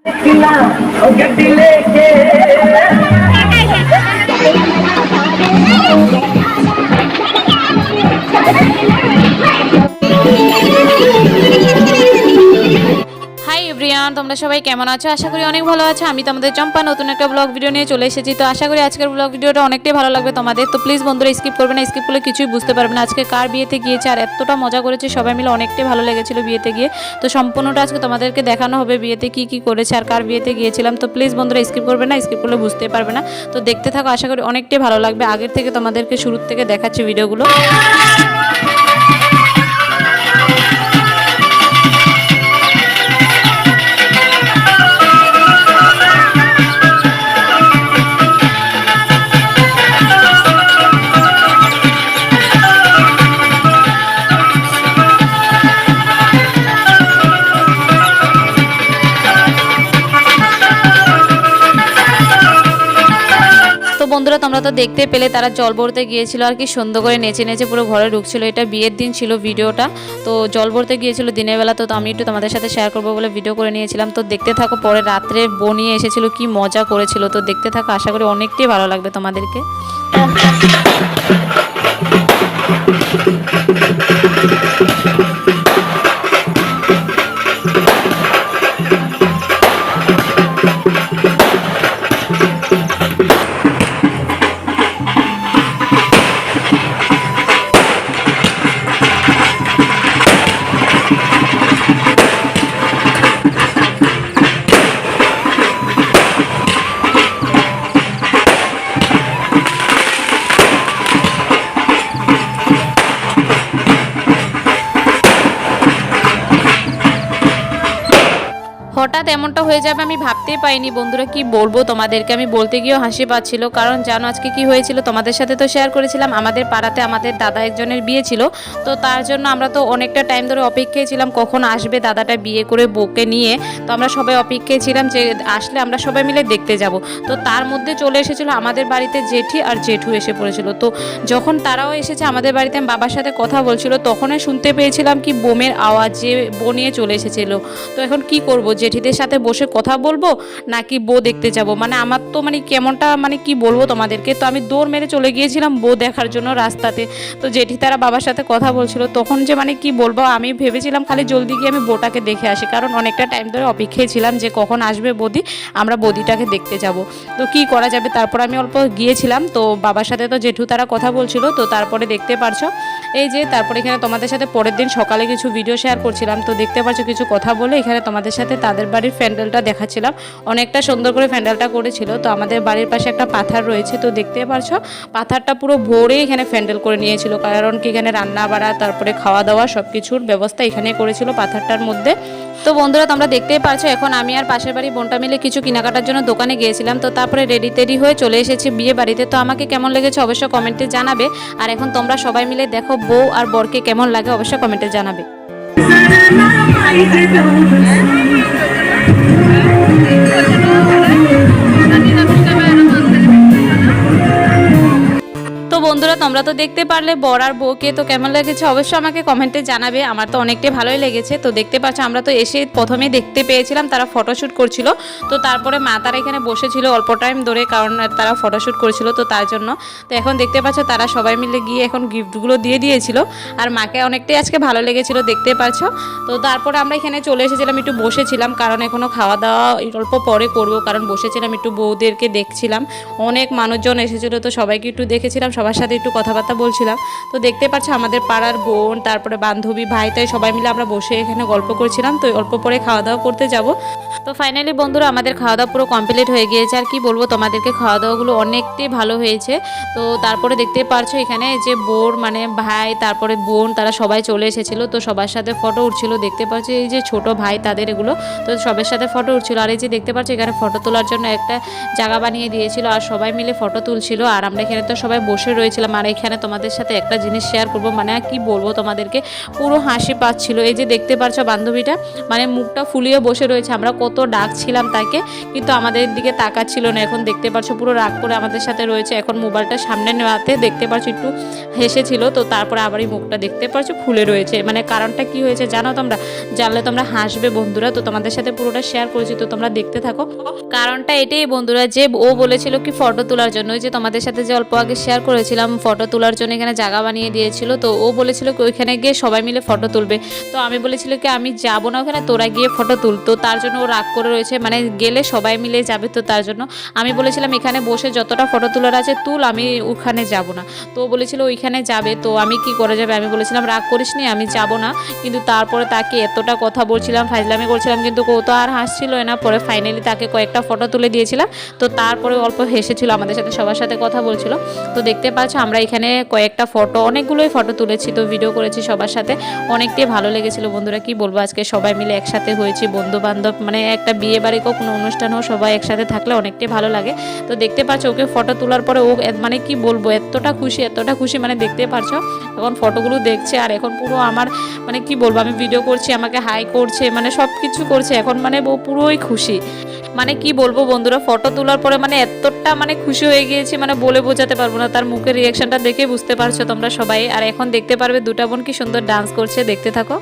Hi everyone, তোমরা সবাই কেমন আছো? আশা করি অনেক ভালো আছো। আমি তোমাদের চম্পা নতুন একটা ব্লগ ভিডিও নিয়ে চলে এসেছি। তো আশা করি আজকের ব্লগ ভিডিওটা অনেকটাই ভালো লাগবে তোমাদের। তো প্লিজ বন্ধুরা স্কিপ করবে না, স্কিপ করলে কিছুই বুঝতে পারবে না আজকে কার বিয়েতে গিয়েছে আর এতটা মজা করেছে সবাই মিলে, অনেকটাই ভালো লেগেছিল বিয়েতে গিয়ে। তো সম্পূর্ণটা আজকে তোমাদেরকে দেখানো হবে বিয়েতে কি কি করেছে আর কার বিয়েতে গিয়েছিলাম। তো প্লিজ বন্ধুরা স্কিপ করবে না, স্কিপ করলে বুঝতে পারবে না। তো দেখতে থাকো, আশা করি অনেকটাই ভালো লাগবে। আগের থেকে তোমাদেরকে শুরুর থেকে দেখাচ্ছি ভিডিওগুলো। বন্ধুরা তোমরা তো দেখতে পেলে তারা জল ভরতে গিয়েছিল আর কি সুন্দর করে নেচে নেচে পুরো ঘরে ঢুকছিল। এটা বিয়ের দিন ছিল ভিডিওটা। তো জল ভরতে গিয়েছিল দিনের বেলা, তো আমি একটু তোমাদের সাথে শেয়ার করবো বলে ভিডিও করে নিয়েছিলাম। তো দেখতে থাকো, পরে রাত্রে বনিয়ে এসেছিল, কি মজা করেছিল। তো দেখতে থাকো, আশা করি অনেকটাই ভালো লাগবে তোমাদেরকে। হঠাৎ এমনটা হয়ে যাবে আমি ভাবতেই পাইনি বন্ধুরা। কি বলবো তোমাদেরকে, আমি বলতে গিয়েও হাসি পাচ্ছিল। কারণ জানো আজকে কি হয়েছিল, তোমাদের সাথে তো শেয়ার করেছিলাম আমাদের পাড়াতে আমাদের দাদা একজনের বিয়ে ছিল। তো তার জন্য আমরা তো অনেকটা টাইম ধরে অপেক্ষায় ছিলাম কখন আসবে দাদাটা বিয়ে করে বউকে নিয়ে। তো আমরা সবাই অপেক্ষায় ছিলাম যে আসলে আমরা সবাই মিলে দেখতে যাব। তো তার মধ্যে চলে এসেছিল আমাদের বাড়িতে জেঠি আর জেঠু এসে পড়েছিল। তো যখন তারাও এসেছে আমাদের বাড়িতে, আমি বাবার সাথে কথা বলছিল, তখনই শুনতে পেয়েছিলাম কি বোমের আওয়াজ, যে বউ নিয়ে চলে এসেছিল। তো এখন কি করব, জেঠিদের সাথে বসে কথা বলবো নাকি বউ দেখতে যাব? মানে আমার তো মানে কেমনটা মানে কি বলবো তোমাদেরকে। তো আমি দৌড় মেরে চলে গিয়েছিলাম বউ দেখার জন্য রাস্তাতে। তো জেঠি তারা বাবার সাথে কথা বলছিল, তখন যে মানে কি বলবো, আমি ভেবেছিলাম খালি জলদি গিয়ে আমি বউটাকে দেখে আসি। কারণ অনেকটা টাইম ধরে অপেক্ষায় ছিলাম যে কখন আসবে বৌদি, আমরা বৌদিটাকে দেখতে যাব। তো কি করা যাবে, তারপর আমি অল্প গিয়েছিলাম। তো বাবার সাথে তো জেঠু তারা কথা বলছিল। তো তারপরে দেখতে পারছো এই যে, তারপরে এখানে তোমাদের সাথে পরের দিন সকালে কিছু ভিডিও শেয়ার করছিলাম। তো দেখতে পাচ্ছ কিছু কথা বলে এখানে তোমাদের সাথে তাদের বাড়ির প্যান্ডেলটা দেখাচ্ছিলাম। অনেকটা সুন্দর করে প্যান্ডেলটা করেছিল। তো আমাদের বাড়ির পাশে একটা পাথর রয়েছে, তো দেখতে পাচ্ছ পাথরটা পুরো ভরে এখানে প্যান্ডেল করে নিয়েছিল। কারণ কি এখানে রান্না বাড়া তারপরে খাওয়া দাওয়া সব কিছুর ব্যবস্থা এখানে করেছিল পাথরটার মধ্যে। তো বন্ধুরা তোমরা দেখতেই পারছো এখন আমি আর পাশের বাড়ি বোনটা মিলে কিছু কেনাকাটার জন্য দোকানে গিয়েছিলাম। তো তারপরে রেডি টেডি হয়ে চলে এসেছি বিয়ে বাড়িতে। তো আমাকে কেমন লেগেছে অবশ্যই কমেন্টে জানাবে। আর এখন তোমরা সবাই মিলে দেখো বউ আর বরকে কেমন লাগে অবশ্যই কমেন্টে জানাবে। তো বন্ধুরা তোমরা তো দেখতে পারলে বর আর বউকে, তো কেমন লেগেছে অবশ্যই আমাকে কমেন্টে জানাবে। আমার তো অনেকটাই ভালোই লেগেছে। তো দেখতে পাচ্ছ আমরা তো এসে প্রথমে দেখতে পেয়েছিলাম তারা ফটোশ্যুট করছিল। তো তারপরে মা তারা এখানে বসেছিল অল্প টাইম ধরে, কারণ তারা ফটোশ্যুট করছিল তো তার জন্য। তো এখন দেখতে পাচ্ছ তারা সবাই মিলে গিয়ে এখন গিফটগুলো দিয়ে দিয়েছিল। আর মাকে অনেকটাই আজকে ভালো লেগেছিল দেখতে পাচ্ছ। তো তারপরে আমরা এখানে চলে এসেছিলাম, একটু বসেছিলাম কারণ এখনও খাওয়া দাওয়া অল্প পরে করবো। কারণ বসেছিলাম একটু বউদেরকে দেখছিলাম, অনেক মানুষজন এসেছিলো তো সবাইকে একটু দেখেছিলাম, সবার সাথে একটু কথাবার্তা বলছিলাম। তো দেখতে পাচ্ছ আমাদের পাড়ার বোন তারপরে বান্ধবী ভাই তাই সবাই মিলে আমরা বসে এখানে গল্প করছিলাম। তো অল্প পরে খাওয়া দাওয়া করতে যাব। তো ফাইনালি বন্ধুরা আমাদের খাওয়া দাওয়া পুরো কমপ্লিট হয়ে গিয়েছে। আর কি বলবো তোমাদেরকে, খাওয়া দাওয়াগুলো অনেকটাই ভালো হয়েছে। তো তারপরে দেখতে পারছো এখানে যে বোর মানে ভাই তারপরে বোন তারা সবাই চলে এসেছিলো। তো সবার সাথে ফটো উঠছিল, দেখতে পাচ্ছ এই যে ছোট ভাই তাদের এগুলো। তো সবার সাথে ফটো উঠছিল। আর এই যে দেখতে পাচ্ছ এখানে ফটো তোলার জন্য একটা জায়গা বানিয়ে দিয়েছিল আর সবাই মিলে ফটো তুলছিল। আর আমরা এখানে তো সবাই বসে রয়েছিল করছিলাম। আর এখানে তোমাদের সাথে একটা জিনিস শেয়ার করব, মানে কি বলবো তোমাদেরকে, পুরো হাসি পাচ্ছিল। এই যে দেখতে পারছো বান্ধবীটা মানে মুখটা ফুলিয়ে বসে রয়েছে, আমরা কত ডাকছিলাম তাকে কিন্তু আমাদের দিকে তাকাচ্ছিল না। এখন দেখতে পাচ্ছ পুরো রাগ করে আমাদের সাথে রয়েছে। এখন মোবাইলটা সামনে নেওয়াতে দেখতে পাচ্ছ একটু হেসেছিল, তো তারপরে আবারই মুখটা দেখতে পাচ্ছ ফুলে রয়েছে। মানে কারণটা কি হয়েছে জানো তোমরা? জানলে তোমরা হাসবে বন্ধুরা, তো তোমাদের সাথে পুরোটা শেয়ার করেছি, তো তোমরা দেখতে থাকো। কারণটা এটাই বন্ধুরা, যে ও বলেছিল কি ফটো তোলার জন্য, ওই যে তোমাদের সাথে যে অল্প আগে শেয়ার করেছিলাম ফটো তোলার জন্য এখানে জায়গা বানিয়ে দিয়েছিল, তো ও বলেছিল কি ওইখানে গিয়ে সবাই মিলে ফটো তুলবে। তো আমি বলেছিল কি আমি যাবো না ওখানে, তোরা গিয়ে ফটো তুল। তো তার জন্য ও রাগ করে রয়েছে, মানে গেলে সবাই মিলে যাবে, তো তার জন্য আমি বলেছিলাম এখানে বসে যতটা ফটো তোলার আছে তুল, আমি ওখানে যাব না। তো ও বলেছিল ওইখানে যাবে, তো আমি কি করে যাবে, আমি বলেছিলাম রাগ করিস নি আমি যাব না। কিন্তু তারপরে তাকে এতটা কথা বলছিলাম, ফাইজলামি করছিলাম, কিন্তু ও তো আর হাসছিল না। পরে ফাইনালি তাকে কয়েকটা ফটো তুলে দিয়েছিলাম, তো তারপরে অল্প হেসেছিল, আমাদের সাথে সবার সাথে কথা বলছিল। তো দেখতে পাচ্ছ আমরা এখানে কয়েকটা ফটো, অনেকগুলোই ফটো তুলেছি, তো ভিডিও করেছি সবার সাথে, অনেকটাই ভালো লেগেছিল বন্ধুরা। কি বলবো, আজকে সবাই মিলে একসাথে হয়েছি, বন্ধু বান্ধব, মানে একটা বিয়ে বাড়ি হোক কোনো অনুষ্ঠান হোক সবাই একসাথে থাকলে অনেকটাই ভালো লাগে। তো দেখতে পাচ্ছ ওকে ফটো তোলার পরে ও মানে কি বলবো এতটা খুশি, মানে দেখতে পারছো এখন ফটোগুলো দেখছে। আর এখন পুরো আমার মানে কি বলবো, আমি ভিডিও করছি আমাকে হাই করছে, মানে সব কিছু করছে এখন, মানে ও পুরোই খুশি। মানে কি বলবো বন্ধুরা, ফটো তোলার পরে মানে এতটা মানে খুশি হয়ে গিয়েছি, মানে বলে বোঝাতে পারবো না। তার মুখের রিয়াকশনটা দেখে বুঝতে পারছো তোমরা সবাই। আর এখন দেখতে পারবে দুটা বোন কি সুন্দর ডান্স করছে, দেখতে থাকো।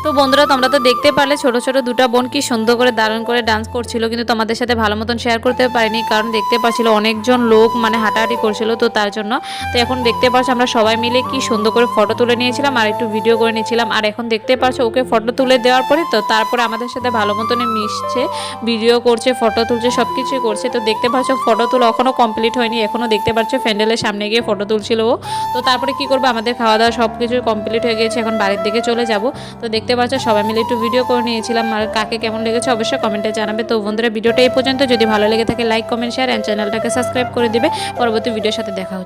তো বন্ধুরা তোমরা তো দেখতে পারলে ছোট ছোট দুটা বোন কি সুন্দর করে দারুণ করে ডান্স করছিল, কিন্তু তোমাদের সাথে ভালো মতন শেয়ার করতে পারিনি, কারণ দেখতে পাচ্ছিল অনেকজন লোক মানে হাঁটাহাঁটি করছিল, তো তার জন্য। তো এখন দেখতে পাচ্ছ আমরা সবাই মিলে কি সুন্দর করে ফটো তুলে নিয়েছিলাম আর একটু ভিডিও করে নিয়েছিলাম। আর এখন দেখতে পাচ্ছ ওকে ফটো তুলে দেওয়ার পরে তো তারপরে আমাদের সাথে ভালো মতনই মিশছে, ভিডিও করছে, ফটো তুলছে, সব কিছুই করছে। তো দেখতে পাচ্ছ ফটো তোলা এখনও কমপ্লিট হয়নি, এখনও দেখতে পাচ্ছ প্যান্ডেলের সামনে গিয়ে ফটো তুলছিল ও। তো তারপরে কি করবো, আমাদের খাওয়া দাওয়া সব কিছু কমপ্লিট হয়ে গিয়েছে, এখন বাড়ির দিকে চলে যাব। তো দেখতে পাচ্ছ সবাই মিলে একটু ভিডিও করে নিয়েছিলাম, আর কাকে কেমন লেগেছে অবশ্যই কমেন্টে জানাবে। তো বন্ধুরা ভিডিওটা এই পর্যন্ত, যদি ভালো লেগে থাকে লাইক কমেন্ট শেয়ার এন্ড চ্যানেলটাকে সাবস্ক্রাইব করে দিবে। পরবর্তী ভিডিওর সাথে দেখা হচ্ছে।